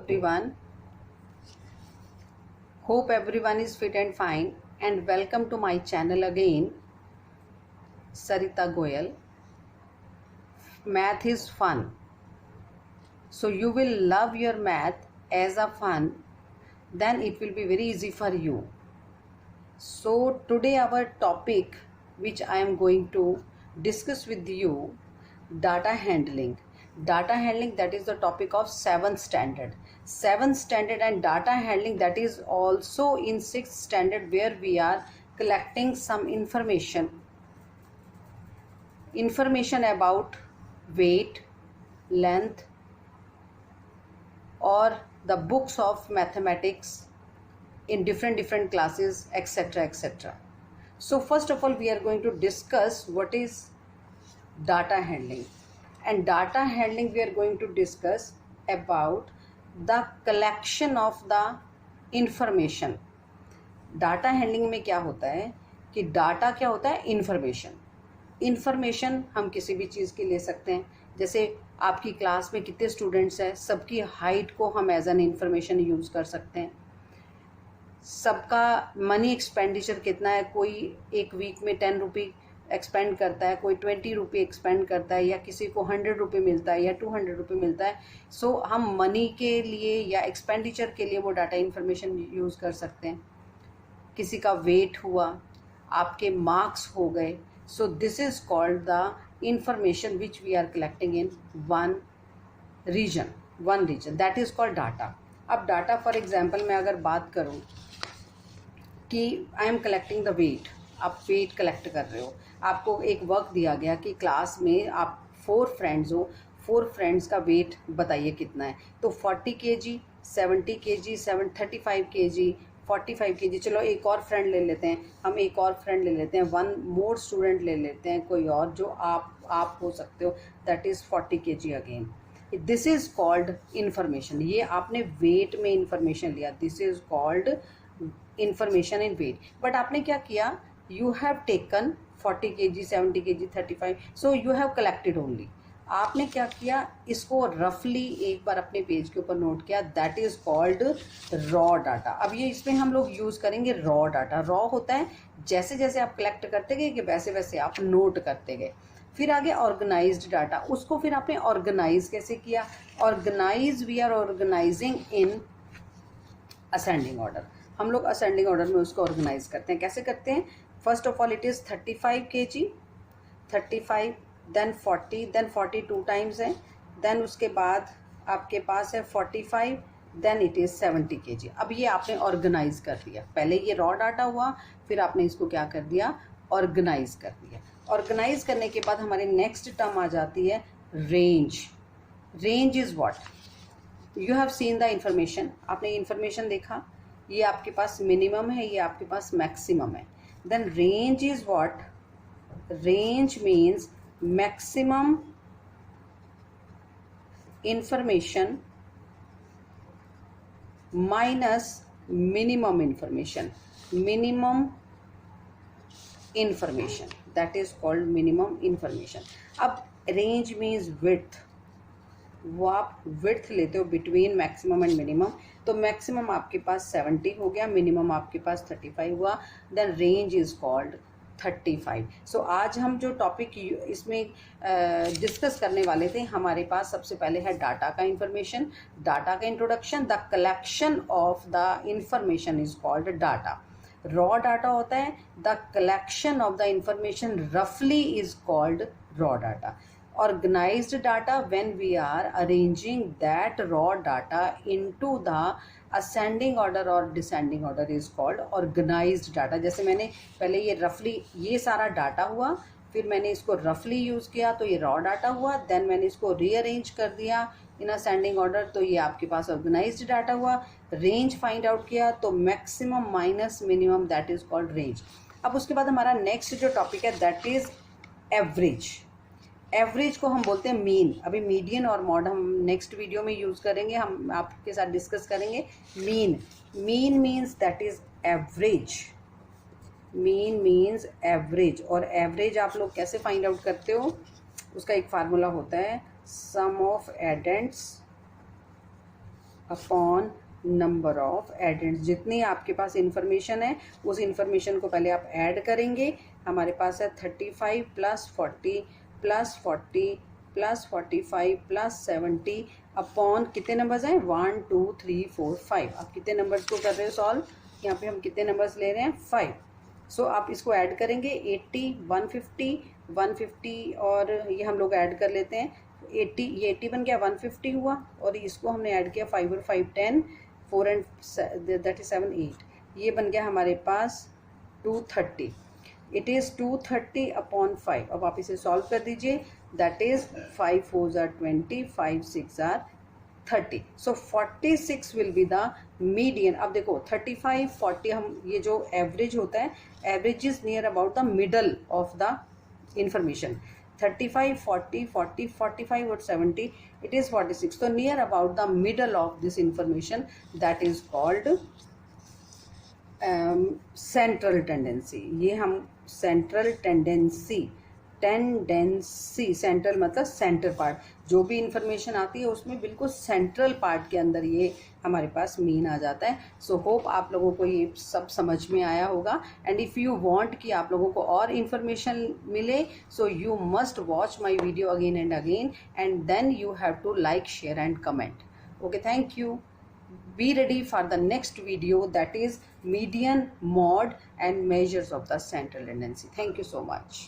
everyone. Hope everyone is fit and fine, and welcome to my channel again, Sarita Goyal. Math is fun. So you will love your math as a fun, then it will be very easy for you. So today our topic which I am going to discuss with you, data handling. Data handling, that is the topic of 7th standard. 7th standard and data handling, that is also in 6th standard, where we are collecting some information about weight, length, or the books of mathematics in different classes, etc, etc. So first of all, we are going to discuss what is data handling. And data handling, we are going to discuss about the collection of the information. Data handling में क्या होता है कि data क्या होता है, information हम किसी भी चीज़ की ले सकते हैं. जैसे आपकी क्लास में कितने स्टूडेंट्स हैं, सबकी हाइट को हम एज एन इंफॉर्मेशन यूज़ कर सकते हैं. सबका मनी एक्सपेंडिचर कितना है, कोई एक वीक में 10 रुपये एक्सपेंड करता है, कोई 20 रुपये एक्सपेंड करता है, या किसी को 100 रुपये मिलता है या 200 रुपये मिलता है. सो हम मनी के लिए या एक्सपेंडिचर के लिए वो डाटा इन्फॉर्मेशन यूज़ कर सकते हैं. किसी का वेट हुआ, आपके मार्क्स हो गए. So this is called the information which we are collecting in one region, that is called data. अब डाटा फॉर एग्जाम्पल मैं अगर बात करूँ कि I am collecting the weight, आप वेट कलेक्ट कर रहे हो. आपको एक वर्क दिया गया कि क्लास में आप 4 फ्रेंड्स हो, 4 फ्रेंड्स का वेट बताइए कितना है. तो 40 kg, 70 kg, 35 kg, 45 kg. चलो एक और फ्रेंड ले लेते हैं, हम एक और फ्रेंड ले लेते हैं, 1 मोर स्टूडेंट ले लेते हैं, कोई और जो आप हो सकते हो, that is 40 kg again. This is called information. ये आपने वेट में इंफॉर्मेशन लिया, this is called information in weight. But आपने क्या किया, you have taken 40 kg, 70 kg, 35, so you have collected only. आपने क्या किया, इसको रफली एक बार अपने पेज के ऊपर नोट किया, that is called raw data. अब ये इसमें हम लोग यूज़ करेंगे रॉ डाटा. रॉ होता है जैसे जैसे आप कलेक्ट करते गए कि वैसे वैसे आप नोट करते गए. फिर आगे ऑर्गेनाइज्ड डाटा, उसको फिर आपने ऑर्गेनाइज कैसे किया. Organise, we are organising in ascending order. हम लोग असेंडिंग ऑर्डर में उसको ऑर्गेनाइज करते हैं. कैसे करते हैं, first of all it is 35 kg, 35, then 40, then 40 2 times है, देन उसके बाद आपके पास है 45, देन इट इज़ 70 kg. अब ये आपने ऑर्गेनाइज कर दिया. पहले ये रॉ डाटा हुआ, फिर आपने इसको क्या कर दिया, ऑर्गेनाइज कर दिया. ऑर्गेनाइज करने के बाद हमारी नेक्स्ट टर्म आ जाती है range. Range is what, you have seen the information. आपने इंफॉर्मेशन देखा, ये आपके पास मिनिमम है, ये आपके पास मैक्सिमम है. Then range is what, range means maximum information minus minimum information. Minimum information, that is called minimum information. अब रेंज मीन्स विड्थ, वो आप विड्थ लेते हो बिटवीन मैक्सिमम एंड मिनिमम. तो मैक्सिमम आपके पास 70 हो गया, मिनिमम आपके पास 35 हुआ, देन रेंज इज कॉल्ड 35. सो आज हम जो टॉपिक इसमें डिस्कस करने वाले थे, हमारे पास सबसे पहले है डाटा का इंफॉर्मेशन, डाटा का introduction. The collection of the information is called data. Raw data होता है, the collection of the information रफली is called raw data. Organized data, when we are arranging that raw data into the ascending order or descending order, is called organized data. जैसे मैंने पहले ये रफली, ये सारा डाटा हुआ, फिर मैंने इसको रफली यूज़ किया तो ये रॉ डाटा हुआ, देन मैंने इसको रीअरेंज कर दिया इन असेंडिंग ऑर्डर, तो ये आपके पास ऑर्गेनाइज्ड डाटा हुआ. रेंज फाइंड आउट किया तो maximum minus minimum, that is called range. अब उसके बाद हमारा नेक्स्ट जो टॉपिक है, दैट इज़ एवरेज. एवरेज को हम बोलते हैं मीन. अभी मीडियन और मॉड हम नेक्स्ट वीडियो में यूज़ करेंगे, हम आपके साथ डिस्कस करेंगे. Mean, mean means that is average. Mean means average. और एवरेज आप लोग कैसे फाइंड आउट करते हो, उसका एक फार्मूला होता है, sum of addends upon number of addends. जितनी आपके पास इंफॉर्मेशन है उस इंफॉर्मेशन को पहले आप ऐड करेंगे। हमारे पास है 35 plus 40 plus 40 plus 45 plus 70 upon कितने नंबर्स हैं 1 2 3 4 5। आप कितने नंबर्स को कर रहे हो सॉल्व, यहाँ पे हम कितने नंबर्स ले रहे हैं 5। सो आप इसको ऐड करेंगे 80 150 और ये हम लोग ऐड कर लेते हैं 80, ये 80 बन गया 150 हुआ और इसको हमने ऐड किया 5 और 5 10 4 एंड दैट इज 7 8, ये बन गया हमारे पास 230। It is 230 upon 5। अब आप इसे सॉल्व कर दीजिए, that is 5 4 jar 20 5 6 jar 30। So 46 will be the median. अब देखो 35 40 हम ये जो एवरेज होता है, average is near about the middle of the information. 35 40 40 45 और 70 it is 46, so near about the middle of this information, that is called central tendency. ये हम सेंट्रल टेंडेंसी सेंट्रल मतलब सेंटर पार्ट, जो भी इंफॉर्मेशन आती है उसमें बिल्कुल सेंट्रल पार्ट के अंदर ये हमारे पास मीन आ जाता है। सो होप आप लोगों को ये सब समझ में आया होगा। एंड इफ़ यू वांट कि आप लोगों को और इन्फॉर्मेशन मिले, so you must watch my video again and again and then you have to like, share and comment. Okay, thank you. Be ready for the next video, that is median, mode and measures of the central tendency. Thank you so much.